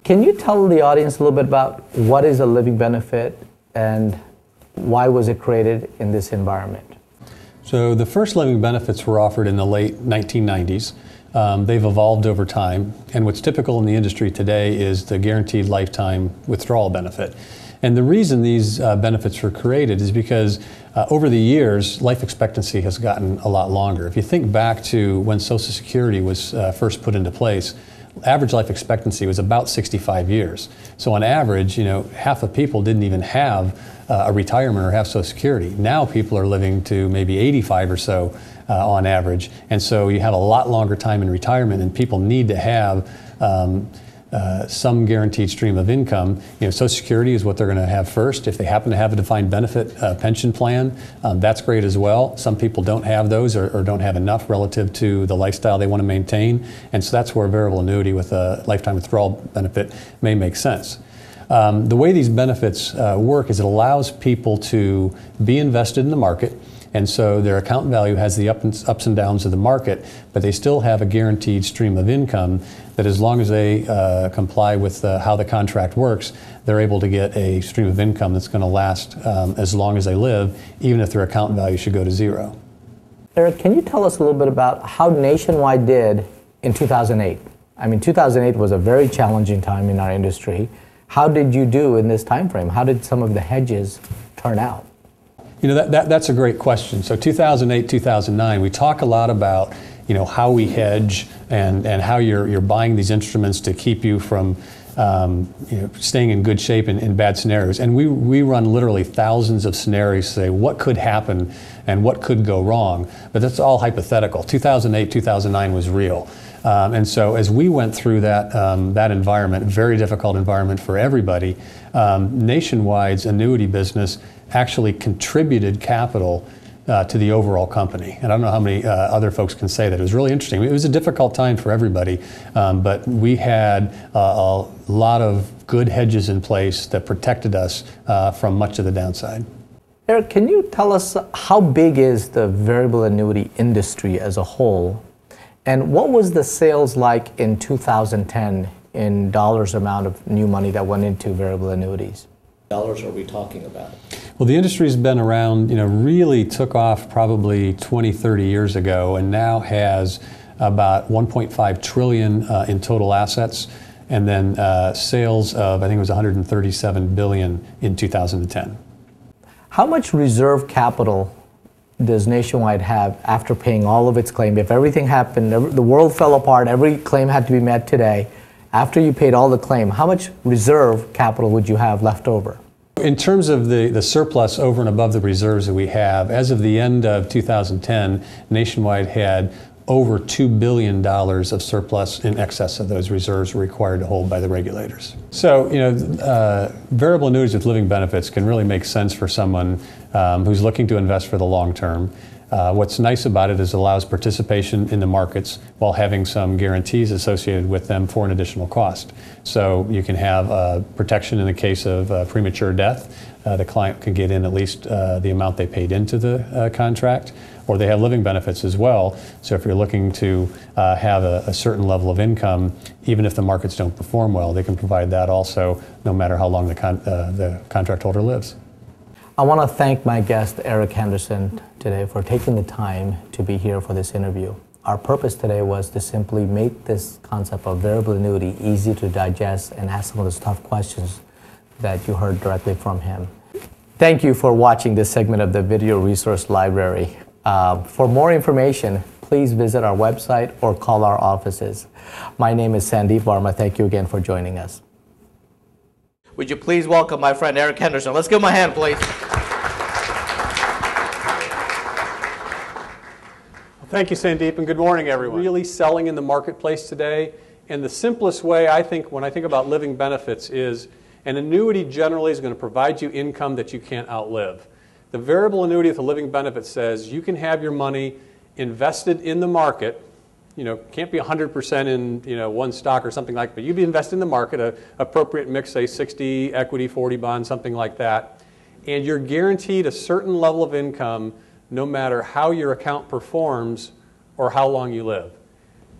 Can you tell the audience a little bit about what is a living benefit and why was it created in this environment? So the first living benefits were offered in the late 1990s. They've evolved over time, and what's typical in the industry today is the guaranteed lifetime withdrawal benefit. And the reason these benefits were created is because over the years, life expectancy has gotten a lot longer. If you think back to when Social Security was first put into place, average life expectancy was about 65 years. So on average, half of people didn't even have a retirement or have Social Security. Now people are living to maybe 85 or so on average. And so you have a lot longer time in retirement, and people need to have some guaranteed stream of income. Social Security is what they're going to have first. If they happen to have a defined benefit pension plan, that's great as well. Some people don't have those or don't have enough relative to the lifestyle they want to maintain, and so that's where a variable annuity with a lifetime withdrawal benefit may make sense. The way these benefits work is it allows people to be invested in the market, and so their account value has the ups and downs of the market, but they still have a guaranteed stream of income that as long as they comply with how the contract works, they're able to get a stream of income that's going to last as long as they live, even if their account value should go to zero. Eric, can you tell us a little bit about how Nationwide did in 2008? I mean, 2008 was a very challenging time in our industry. How did you do in this time frame? How did some of the hedges turn out? That's a great question. So 2008, 2009, we talk a lot about how we hedge and how you're buying these instruments to keep you from staying in good shape in bad scenarios. And we run literally thousands of scenarios to say what could happen and what could go wrong. But that's all hypothetical. 2008, 2009 was real. And so as we went through that environment, very difficult environment for everybody, Nationwide's annuity business actually contributed capital to the overall company. And I don't know how many other folks can say that. It was really interesting. It was a difficult time for everybody, but we had a lot of good hedges in place that protected us from much of the downside. Eric, can you tell us how big is the variable annuity industry as a whole? And what was the sales like in 2010 in dollars amount of new money that went into variable annuities? Dollars are we talking about? Well, the industry's been around, really took off probably 20, 30 years ago, and now has about 1.5 trillion in total assets, and then sales of, I think it was 137 billion in 2010. How much reserve capital does Nationwide have after paying all of its claim? If everything happened, the world fell apart, every claim had to be met today, after you paid all the claim, how much reserve capital would you have left over? In terms of the surplus over and above the reserves that we have, as of the end of 2010, Nationwide had over $2 billion of surplus in excess of those reserves required to hold by the regulators. So, variable annuities with living benefits can really make sense for someone who's looking to invest for the long term. What's nice about it is it allows participation in the markets while having some guarantees associated with them for an additional cost. So you can have protection in the case of premature death. The client can get in at least the amount they paid into the contract, or they have living benefits as well. So if you're looking to have a certain level of income, even if the markets don't perform well, they can provide that also, no matter how long the contract holder lives. I want to thank my guest, Eric Henderson, today for taking the time to be here for this interview. Our purpose today was to simply make this concept of variable annuity easy to digest and ask some of those tough questions that you heard directly from him. Thank you for watching this segment of the Video Resource Library. For more information, please visit our website or call our offices. My name is Sandeep Varma. Thank you again for joining us. Would you please welcome my friend Eric Henderson? Let's give him a hand, please. Thank you, Sandeep, and good morning, everyone. Really selling in the marketplace today, and the simplest way, I think, when I think about living benefits is an annuity generally is going to provide you income that you can't outlive. The variable annuity with a living benefit says you can have your money invested in the market. Can't be 100% in one stock or something like that, but you'd be invested in the market, an appropriate mix, say 60 equity, 40 bonds, something like that, and you're guaranteed a certain level of income no matter how your account performs or how long you live.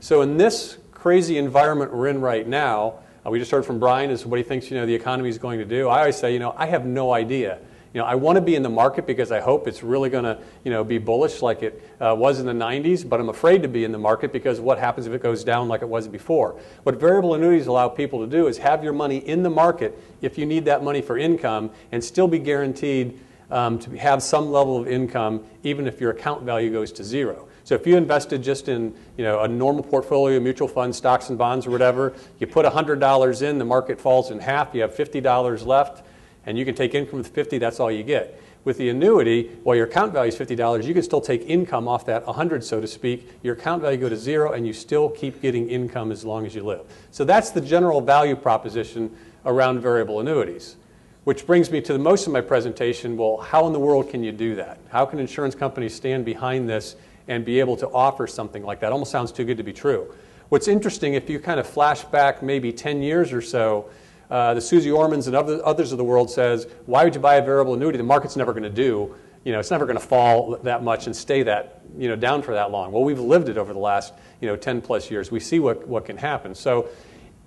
So in this crazy environment we're in right now, We just heard from Brian as to what he thinks, the economy is going to do. I always say, I have no idea. I want to be in the market because I hope it's really going to, be bullish like it was in the 90s, but I'm afraid to be in the market because what happens if it goes down like it was before? What variable annuities allow people to do is have your money in the market if you need that money for income and still be guaranteed to have some level of income even if your account value goes to zero. So if you invested just in a normal portfolio, mutual funds, stocks and bonds or whatever, you put $100 in, the market falls in half, you have $50 left, and you can take income with 50, that's all you get. With the annuity, while your account value is $50, you can still take income off that 100, so to speak. Your account value go to zero, and you still keep getting income as long as you live. So that's the general value proposition around variable annuities. Which brings me to most of my presentation, well, how in the world can you do that? How can insurance companies stand behind this and be able to offer something like that? Almost sounds too good to be true. What's interesting, if you kind of flash back maybe 10 years or so, the Susie Ormans and others of the world says, why would you buy a variable annuity? The market's never going to do, it's never going to fall that much and stay that, down for that long. Well, we've lived it over the last, 10 plus years. We see what can happen. So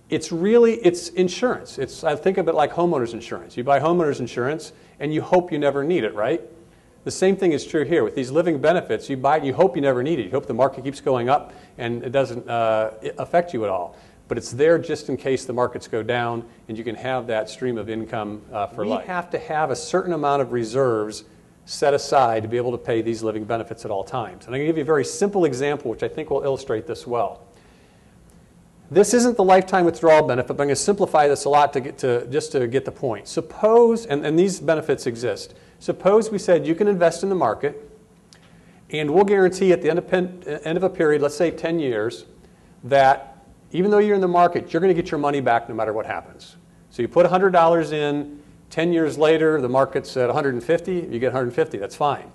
it's insurance. I think of it like homeowners insurance. You buy homeowners insurance and you hope you never need it, right? The same thing is true here. With these living benefits, you buy it and you hope you never need it. You hope the market keeps going up and it doesn't affect you at all. But it's there just in case the markets go down and you can have that stream of income for life. We have to have a certain amount of reserves set aside to be able to pay these living benefits at all times. And I'm going to give you a very simple example which I think will illustrate this well. This isn't the lifetime withdrawal benefit, but I'm going to simplify this a lot just to get the point. Suppose, and these benefits exist, suppose we said you can invest in the market and we'll guarantee at the end of a period, let's say 10 years, that even though you're in the market, you're going to get your money back no matter what happens. So you put $100 in, 10 years later, the market's at 150, you get 150, that's fine.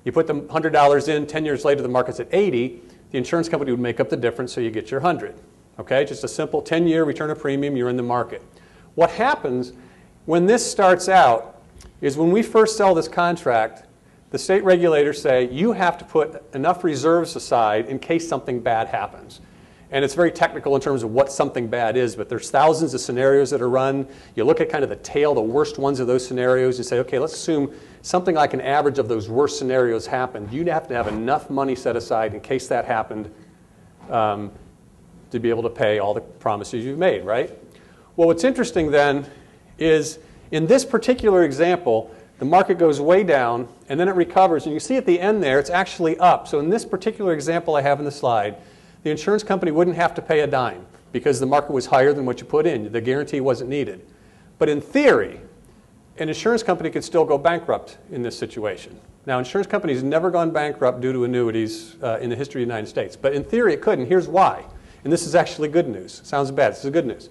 You put the $100 in, 10 years later, the market's at 80, the insurance company would make up the difference so you get your 100. Okay, just a simple 10-year return of premium, you're in the market. What happens when this starts out is when we first sell this contract, the state regulators say you have to put enough reserves aside in case something bad happens. And it's very technical in terms of what something bad is, but there's thousands of scenarios that are run. You look at kind of the tail, the worst ones of those scenarios, and say, okay, let's assume something like an average of those worst scenarios happened. You'd have to have enough money set aside in case that happened to be able to pay all the promises you've made, right? Well, what's interesting then is in this particular example, the market goes way down, and then it recovers. And you see at the end there, it's actually up. So in this particular example I have in the slide, the insurance company wouldn't have to pay a dime because the market was higher than what you put in. The guarantee wasn't needed. But in theory, an insurance company could still go bankrupt in this situation. Now, insurance companies have never gone bankrupt due to annuities in the history of the United States. But in theory, it could, and here's why. And this is actually good news. Sounds bad. This is good news.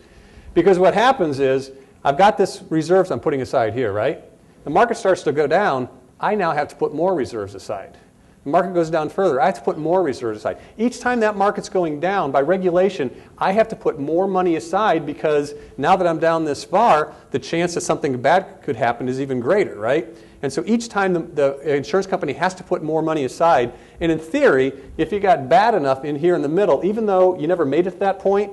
Because what happens is, I've got this reserves I'm putting aside here, right? The market starts to go down. I now have to put more reserves aside. The market goes down further. I have to put more reserves aside. Each time that market's going down, by regulation, I have to put more money aside because now that I'm down this far, the chance that something bad could happen is even greater, right? And so each time the insurance company has to put more money aside. And in theory, if you got bad enough in here in the middle, even though you never made it to that point,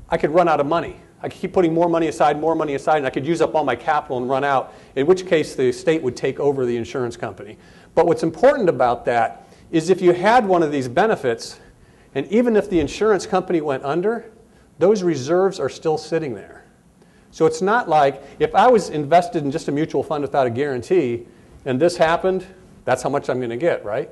I could run out of money. I could keep putting more money aside, and I could use up all my capital and run out, in which case the state would take over the insurance company. But what's important about that is if you had one of these benefits, and even if the insurance company went under, those reserves are still sitting there. So it's not like if I was invested in just a mutual fund without a guarantee, and this happened, that's how much I'm going to get, right?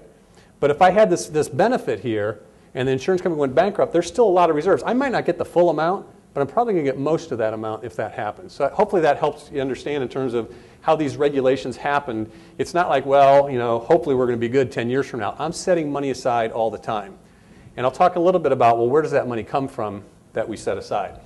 But if I had this benefit here, and the insurance company went bankrupt, there's still a lot of reserves. I might not get the full amount, but I'm probably going to get most of that amount if that happens. So hopefully that helps you understand in terms of how these regulations happened. It's not like, well, hopefully we're going to be good 10 years from now. I'm setting money aside all the time. And I'll talk a little bit about, well, where does that money come from that we set aside?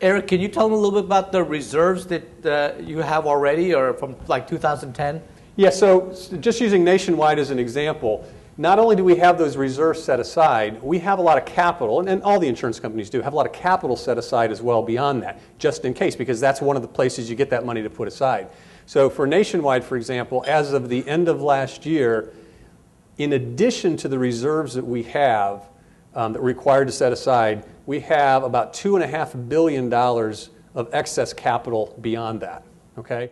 Eric, can you tell me a little bit about the reserves that you have already or from like 2010? Yeah, so just using Nationwide as an example, not only do we have those reserves set aside, we have a lot of capital, and all the insurance companies do, have a lot of capital set aside as well beyond that, just in case, because that's one of the places you get that money to put aside. So for Nationwide, for example, as of the end of last year, in addition to the reserves that we have, that we're required to set aside, we have about $2.5 billion of excess capital beyond that. Okay?